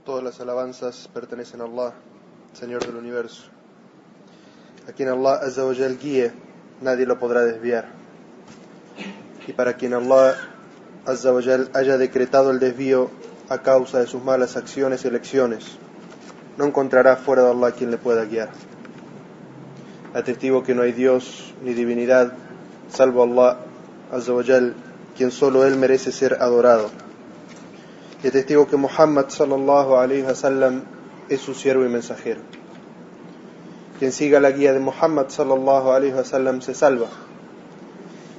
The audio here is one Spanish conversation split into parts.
Todas las alabanzas pertenecen a Allah, Señor del universo. A quien Allah Azza wa Jal guíe, nadie lo podrá desviar. Y para quien Allah Azza wa Jal haya decretado el desvío a causa de sus malas acciones y elecciones, no encontrará fuera de Allah quien le pueda guiar. Atestigo que no hay Dios ni divinidad salvo Allah Azza wa Jal, quien solo Él merece ser adorado. Y atestigo que Muhammad sallallahu alayhi wa sallam es su siervo y mensajero. Quien siga la guía de Muhammad sallallahu alayhi wa sallam se salva,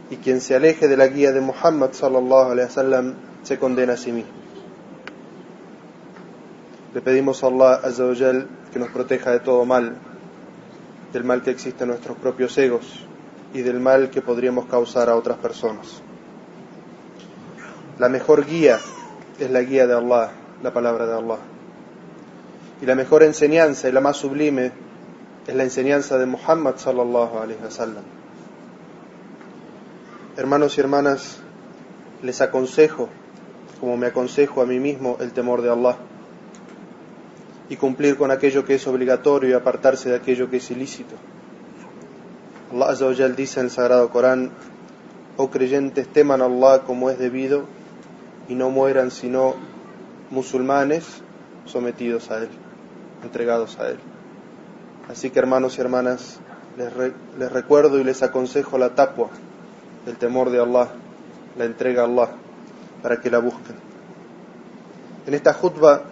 y quien se aleje de la guía de Muhammad sallallahu alayhi wa sallam se condena a sí mismo. Le pedimos a Allah Azza wa Jal que nos proteja de todo mal, del mal que existe en nuestros propios egos y del mal que podríamos causar a otras personas. La mejor guía es la guía de Allah, la palabra de Allah. Y la mejor enseñanza y la más sublime es la enseñanza de Muhammad sallallahu alayhi wa sallam. Hermanos y hermanas, les aconsejo, como me aconsejo a mí mismo, el temor de Allah y cumplir con aquello que es obligatorio y apartarse de aquello que es ilícito. Allah Azza wa Jal dice en el Sagrado Corán: oh creyentes, teman a Allah como es debido y no mueran sino musulmanes sometidos a Él, entregados a Él. Así que, hermanos y hermanas, les recuerdo y les aconsejo la taqwa, el temor de Allah, la entrega a Allah, para que la busquen. En esta khutba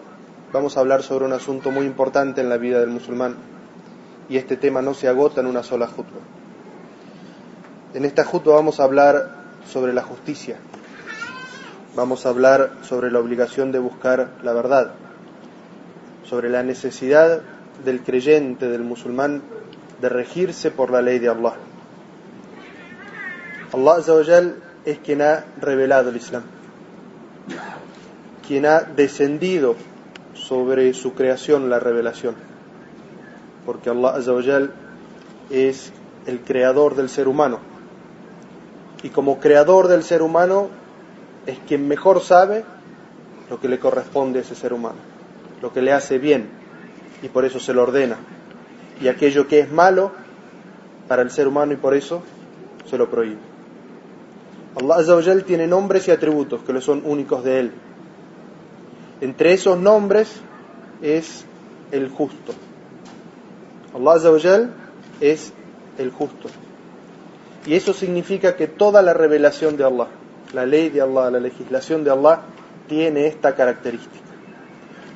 vamos a hablar sobre un asunto muy importante en la vida del musulmán, y este tema no se agota en una sola khutba. En esta khutba vamos a hablar sobre la justicia. Vamos a hablar sobre la obligación de buscar la verdad, sobre la necesidad del creyente, del musulmán, de regirse por la ley de Allah. Allah Azza wa Jal es quien ha revelado el Islam, quien ha descendido sobre su creación la revelación, porque Allah Azza wa Jal es el creador del ser humano, y como creador del ser humano es quien mejor sabe lo que le corresponde a ese ser humano, lo que le hace bien, y por eso se lo ordena, y aquello que es malo para el ser humano y por eso se lo prohíbe. Allah Azza wa Jal tiene nombres y atributos que le son únicos de Él. Entre esos nombres es el justo. Allah Azza wa Jal es el justo. Y eso significa que toda la revelación de Allah, la ley de Allah, la legislación de Allah, tiene esta característica.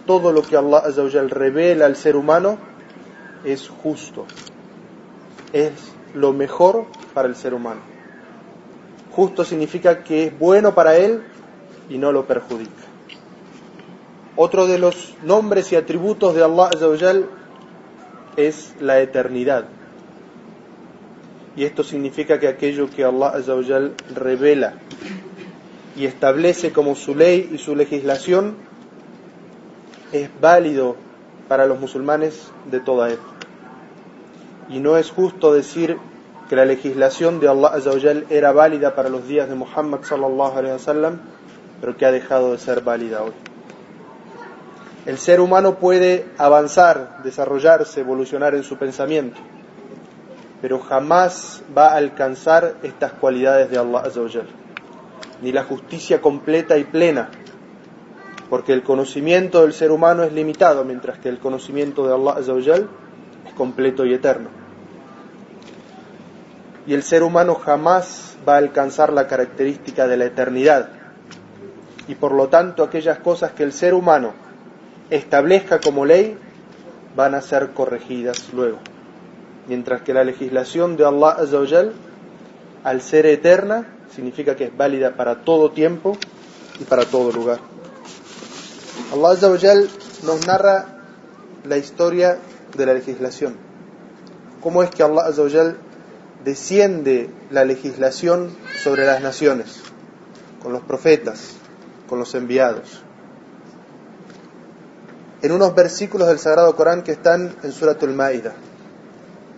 Todo lo que Allah Azza wa Jal revela al ser humano es justo. Es lo mejor para el ser humano. Justo significa que es bueno para él y no lo perjudica. Otro de los nombres y atributos de Allah Azza wa Jal es la eternidad. Y esto significa que aquello que Allah Azza wa Jal revela y establece como su ley y su legislación es válido para los musulmanes de toda época. Y no es justo decir que la legislación de Allah Azza wa Jal era válida para los días de Muhammad sallallahu alayhi wa sallam, pero que ha dejado de ser válida hoy. El ser humano puede avanzar, desarrollarse, evolucionar en su pensamiento, pero jamás va a alcanzar estas cualidades de Allah Azza wa Jal, ni la justicia completa y plena, porque el conocimiento del ser humano es limitado, mientras que el conocimiento de Allah Azza wa Jal es completo y eterno. Y el ser humano jamás va a alcanzar la característica de la eternidad, y por lo tanto aquellas cosas que el ser humano establezca como ley van a ser corregidas luego, mientras que la legislación de Allah Azza wa Jal, al ser eterna, significa que es válida para todo tiempo y para todo lugar. Allah Azza wa Jal nos narra la historia de la legislación. ¿Cómo es que Allah Azza wa Jal desciende la legislación sobre las naciones? Con los profetas, con los enviados. En unos versículos del Sagrado Corán que están en Suratul Ma'idah,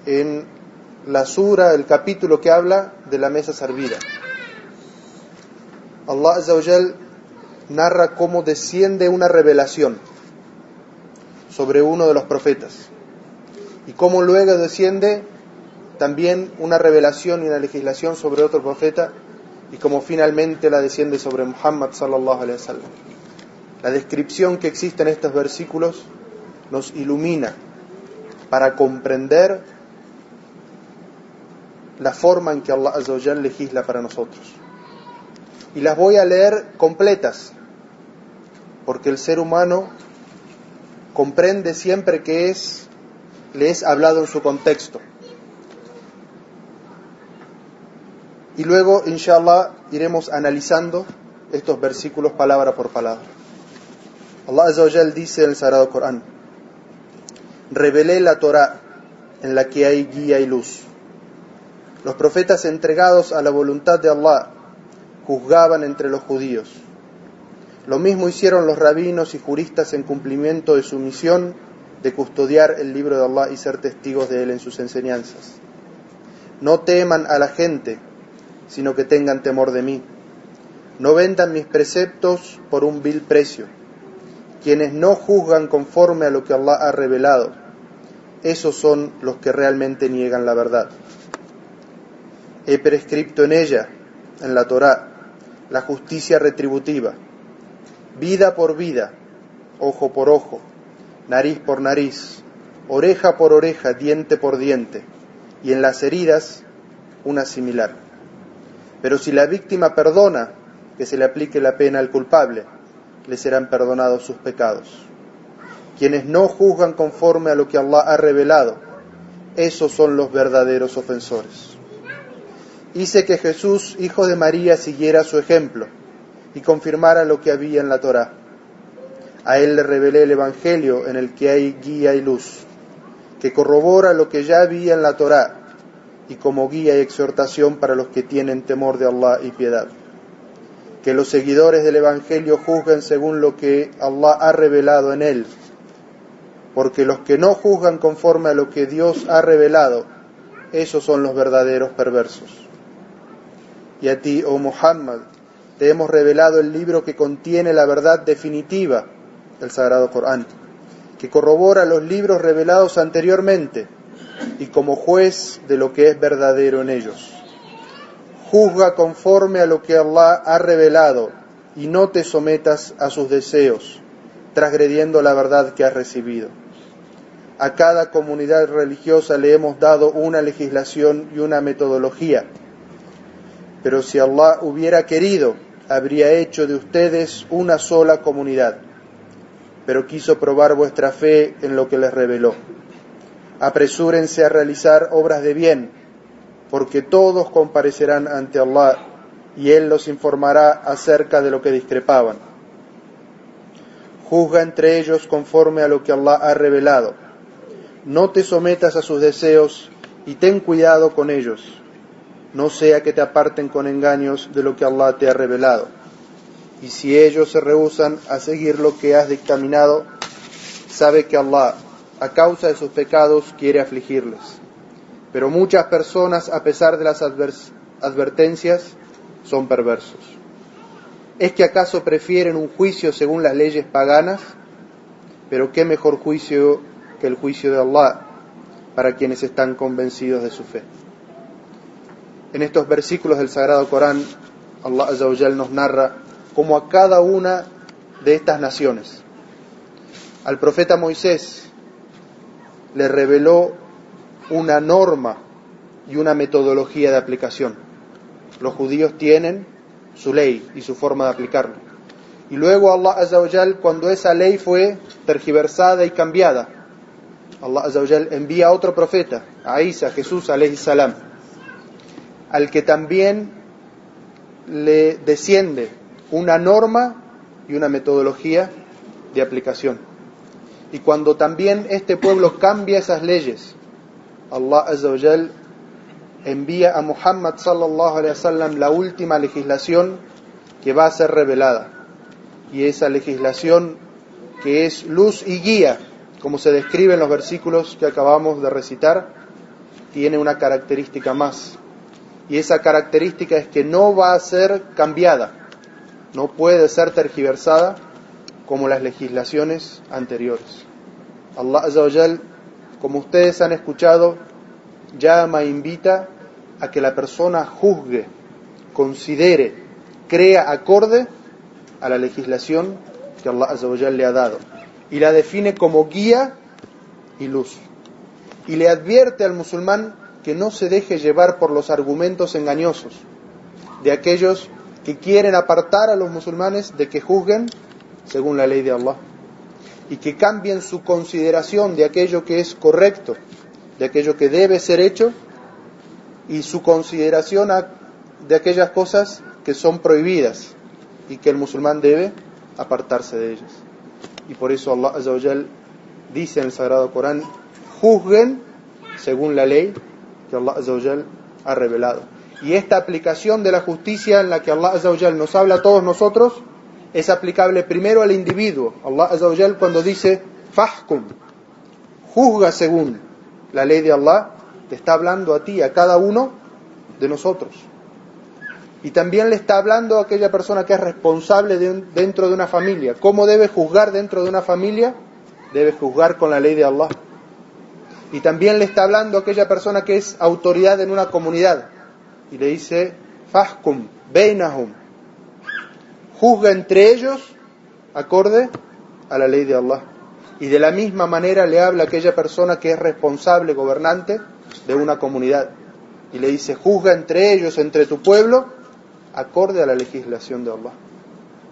en la sura, el capítulo que habla de la mesa servida. Allah Azza wa Jal narra cómo desciende una revelación sobre uno de los profetas, y cómo luego desciende también una revelación y una legislación sobre otro profeta, y cómo finalmente la desciende sobre Muhammad sallallahu alaihi wasallam. La descripción que existe en estos versículos nos ilumina para comprender la forma en que Allah Azza wa Jal legisla para nosotros. Y las voy a leer completas, porque el ser humano comprende siempre que le es hablado en su contexto. Y luego, inshallah, iremos analizando estos versículos palabra por palabra. Allah Azza wa Jal dice en el Sagrado Corán: revelé la Torá en la que hay guía y luz. Los profetas entregados a la voluntad de Allah juzgaban entre los judíos. Lo mismo hicieron los rabinos y juristas en cumplimiento de su misión de custodiar el libro de Allah y ser testigos de él en sus enseñanzas. No teman a la gente, sino que tengan temor de mí. No vendan mis preceptos por un vil precio. Quienes no juzgan conforme a lo que Allah ha revelado, esos son los que realmente niegan la verdad. He prescrito en ella, en la Torá, la justicia retributiva, vida por vida, ojo por ojo, nariz por nariz, oreja por oreja, diente por diente, y en las heridas una similar. Pero si la víctima perdona, que se le aplique la pena al culpable, le serán perdonados sus pecados. Quienes no juzgan conforme a lo que Allah ha revelado, esos son los verdaderos ofensores. Hice que Jesús, hijo de María, siguiera su ejemplo y confirmara lo que había en la Torá. A él le revelé el Evangelio en el que hay guía y luz, que corrobora lo que ya había en la Torá, y como guía y exhortación para los que tienen temor de Allah y piedad. Que los seguidores del Evangelio juzguen según lo que Allah ha revelado en él, porque los que no juzgan conforme a lo que Dios ha revelado, esos son los verdaderos perversos. Y a ti, oh Muhammad, te hemos revelado el libro que contiene la verdad definitiva, el Sagrado Corán, que corrobora los libros revelados anteriormente, y como juez de lo que es verdadero en ellos. Juzga conforme a lo que Allah ha revelado, y no te sometas a sus deseos, transgrediendo la verdad que has recibido. A cada comunidad religiosa le hemos dado una legislación y una metodología, pero si Allah hubiera querido, habría hecho de ustedes una sola comunidad, pero quiso probar vuestra fe en lo que les reveló. Apresúrense a realizar obras de bien, porque todos comparecerán ante Allah, y Él los informará acerca de lo que discrepaban. Juzga entre ellos conforme a lo que Allah ha revelado. No te sometas a sus deseos, y ten cuidado con ellos, no sea que te aparten con engaños de lo que Allah te ha revelado. Y si ellos se rehúsan a seguir lo que has dictaminado, sabe que Allah, a causa de sus pecados, quiere afligirles. Pero muchas personas, a pesar de las advertencias, son perversos. ¿Es que acaso prefieren un juicio según las leyes paganas? Pero qué mejor juicio que el juicio de Allah para quienes están convencidos de su fe. En estos versículos del Sagrado Corán, Allah Azza wa Jal nos narra cómo a cada una de estas naciones, al profeta Moisés le reveló una norma y una metodología de aplicación. Los judíos tienen su ley y su forma de aplicarla. Y luego Allah Azza wa Jal, cuando esa ley fue tergiversada y cambiada, Allah Azza wa Jal envía a otro profeta, a Isa, Jesús alayhi salam, al que también le desciende una norma y una metodología de aplicación. Y cuando también este pueblo cambia esas leyes, Allah Azza wa Jal envía a Muhammad sallallahu alaihi wasallam la última legislación que va a ser revelada. Y esa legislación que es luz y guía, como se describe en los versículos que acabamos de recitar, tiene una característica más. Y esa característica es que no va a ser cambiada, no puede ser tergiversada como las legislaciones anteriores. Allah Azza wa Jal, como ustedes han escuchado, llama e invita a que la persona juzgue, considere, crea acorde a la legislación que Allah Azza wa Jal le ha dado, y la define como guía y luz. Y le advierte al musulmán que no se deje llevar por los argumentos engañosos de aquellos que quieren apartar a los musulmanes de que juzguen según la ley de Allah, y que cambien su consideración de aquello que es correcto, de aquello que debe ser hecho, y su consideración de aquellas cosas que son prohibidas y que el musulmán debe apartarse de ellas. Y por eso Allah Azza wa Jal dice en el Sagrado Corán: juzguen según la ley que Allah Azza wa Jal ha revelado. Y esta aplicación de la justicia en la que Allah Azza wa Jal nos habla a todos nosotros es aplicable primero al individuo. Allah Azza wa Jal, cuando dice fahkum, juzga según la ley de Allah, te está hablando a ti, a cada uno de nosotros. Y también le está hablando a aquella persona que es responsable dentro de una familia. ¿Cómo debe juzgar dentro de una familia? Debe juzgar con la ley de Allah. Y también le está hablando a aquella persona que es autoridad en una comunidad. Y le dice fahkum bainahum, juzga entre ellos acorde a la ley de Allah. Y de la misma manera le habla a aquella persona que es responsable, gobernante de una comunidad. Y le dice: juzga entre ellos, entre tu pueblo, acorde a la legislación de Allah.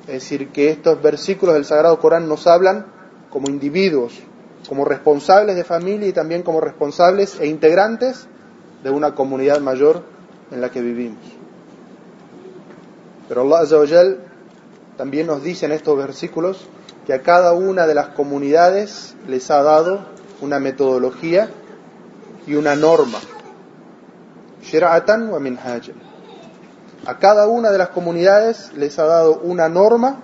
Es decir, que estos versículos del Sagrado Corán nos hablan como individuos, como responsables de familia y también como responsables e integrantes de una comunidad mayor en la que vivimos. Pero Allah Azza wa Jal también nos dice en estos versículos que a cada una de las comunidades les ha dado una metodología y una norma. Shir'atan wa minhajan. A cada una de las comunidades les ha dado una norma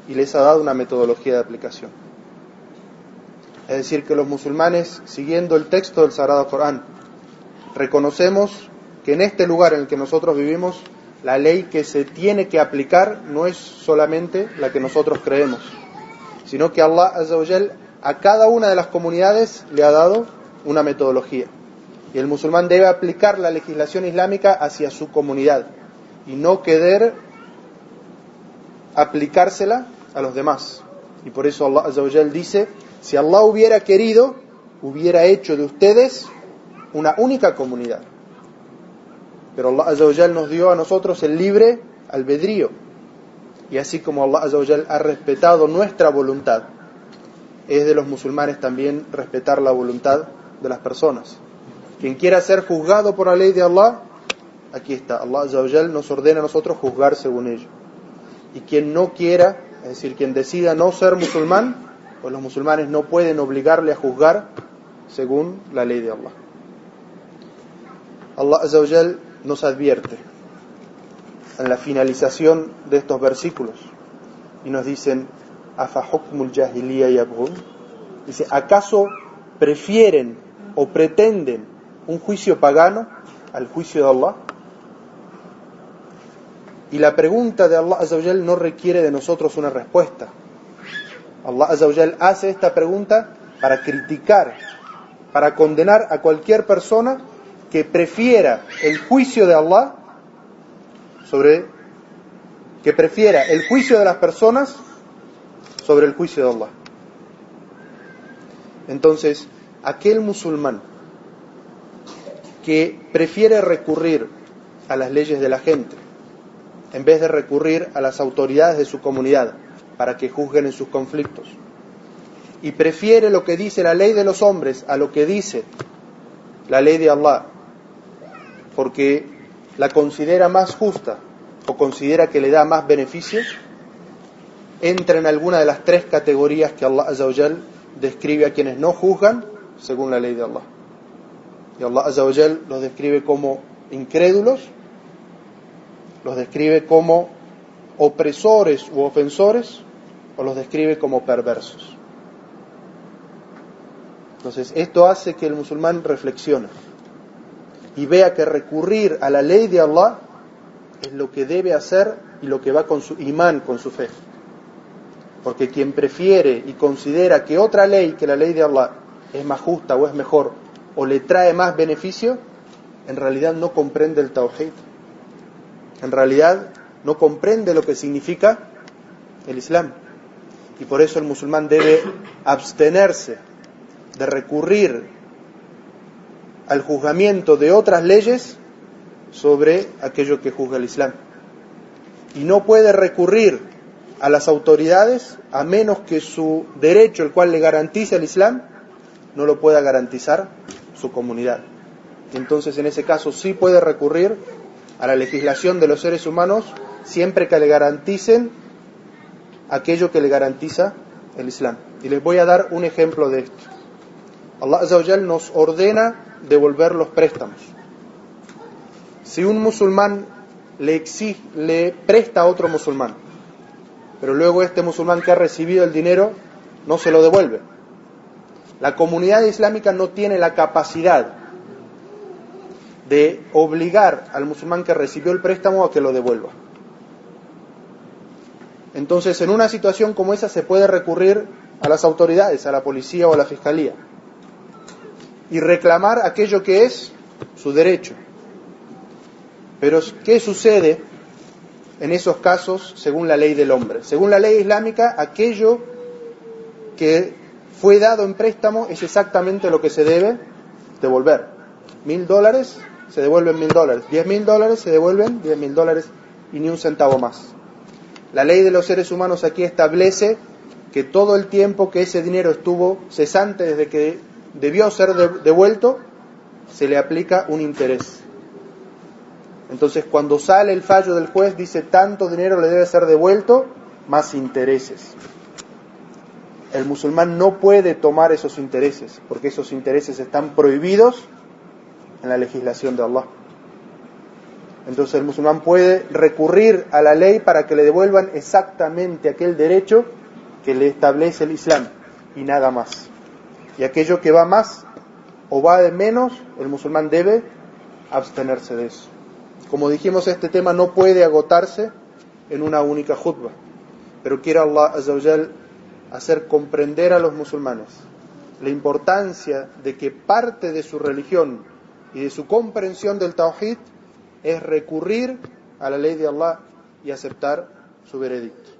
y les ha dado una metodología de aplicación. Es decir, que los musulmanes, siguiendo el texto del Sagrado Corán, reconocemos que en este lugar en el que nosotros vivimos, la ley que se tiene que aplicar no es solamente la que nosotros creemos, sino que Allah Azza wa Jal a cada una de las comunidades le ha dado una metodología. Y el musulmán debe aplicar la legislación islámica hacia su comunidad y no querer aplicársela a los demás. Y por eso Allah Azza wa Jal dice: si Allah hubiera querido, hubiera hecho de ustedes una única comunidad. Pero Allah Azza wa Jal nos dio a nosotros el libre albedrío. Y así como Allah Azza wa Jal ha respetado nuestra voluntad, es de los musulmanes también respetar la voluntad de las personas. Quien quiera ser juzgado por la ley de Allah, aquí está. Allah Azza wa Jal nos ordena a nosotros juzgar según ello. Y quien no quiera, es decir, quien decida no ser musulmán, pues los musulmanes no pueden obligarle a juzgar según la ley de Allah. Allah Azza wa Jal nos advierte en la finalización de estos versículos y nos dicen: afa hukmul jahiliya yabghun. Dice: ¿acaso prefieren o pretenden un juicio pagano al juicio de Allah? Y la pregunta de Allah Azza wa Jal no requiere de nosotros una respuesta. Allah Azza wa Jal hace esta pregunta para criticar, para condenar a cualquier persona que prefiera el juicio de Allah que prefiera el juicio de las personas sobre el juicio de Allah. Entonces, aquel musulmán que prefiere recurrir a las leyes de la gente en vez de recurrir a las autoridades de su comunidad para que juzguen en sus conflictos, y prefiere lo que dice la ley de los hombres a lo que dice la ley de Allah, porque la considera más justa o considera que le da más beneficios, entra en alguna de las tres categorías que Allah Azza wa Jal describe a quienes no juzgan según la ley de Allah. Y Allah Azza wa Jal los describe como incrédulos, los describe como opresores u ofensores, o los describe como perversos. Entonces, esto hace que el musulmán reflexione y vea que recurrir a la ley de Allah es lo que debe hacer y lo que va con su imán, con su fe. Porque quien prefiere y considera que otra ley que la ley de Allah es más justa o es mejor o le trae más beneficio, en realidad no comprende el Tawhid. En realidad no comprende lo que significa el Islam. Y por eso el musulmán debe abstenerse de recurrir al juzgamiento de otras leyes sobre aquello que juzga el Islam. Y no puede recurrir a las autoridades a menos que su derecho, el cual le garantiza el Islam, no lo pueda garantizar su comunidad. Entonces, en ese caso sí puede recurrir a la legislación de los seres humanos siempre que le garanticen aquello que le garantiza el Islam. Y les voy a dar un ejemplo de esto. Allah Azza wa Jal nos ordena devolver los préstamos. Si un musulmán le presta a otro musulmán, pero luego este musulmán que ha recibido el dinero no se lo devuelve, la comunidad islámica no tiene la capacidad de obligar al musulmán que recibió el préstamo a que lo devuelva. Entonces, en una situación como esa se puede recurrir a las autoridades, a la policía o a la fiscalía, y reclamar aquello que es su derecho. Pero, ¿qué sucede en esos casos según la ley del hombre? Según la ley islámica, aquello que fue dado en préstamo es exactamente lo que se debe devolver. $1.000 se devuelven $1.000, $10.000 se devuelven $10.000 y ni un centavo más. La ley de los seres humanos aquí establece que todo el tiempo que ese dinero estuvo cesante desde que debió ser devuelto, se le aplica un interés. Entonces, cuando sale el fallo del juez, dice tanto dinero le debe ser devuelto, más intereses. El musulmán no puede tomar esos intereses, porque esos intereses están prohibidos en la legislación de Allah. Entonces el musulmán puede recurrir a la ley para que le devuelvan exactamente aquel derecho que le establece el Islam y nada más. Y aquello que va más o va de menos, el musulmán debe abstenerse de eso. Como dijimos, este tema no puede agotarse en una única khutbah, pero quiere Allah Azza wa Jal hacer comprender a los musulmanes la importancia de que parte de su religión y de su comprensión del Tawhid es recurrir a la ley de Allah y aceptar su veredicto.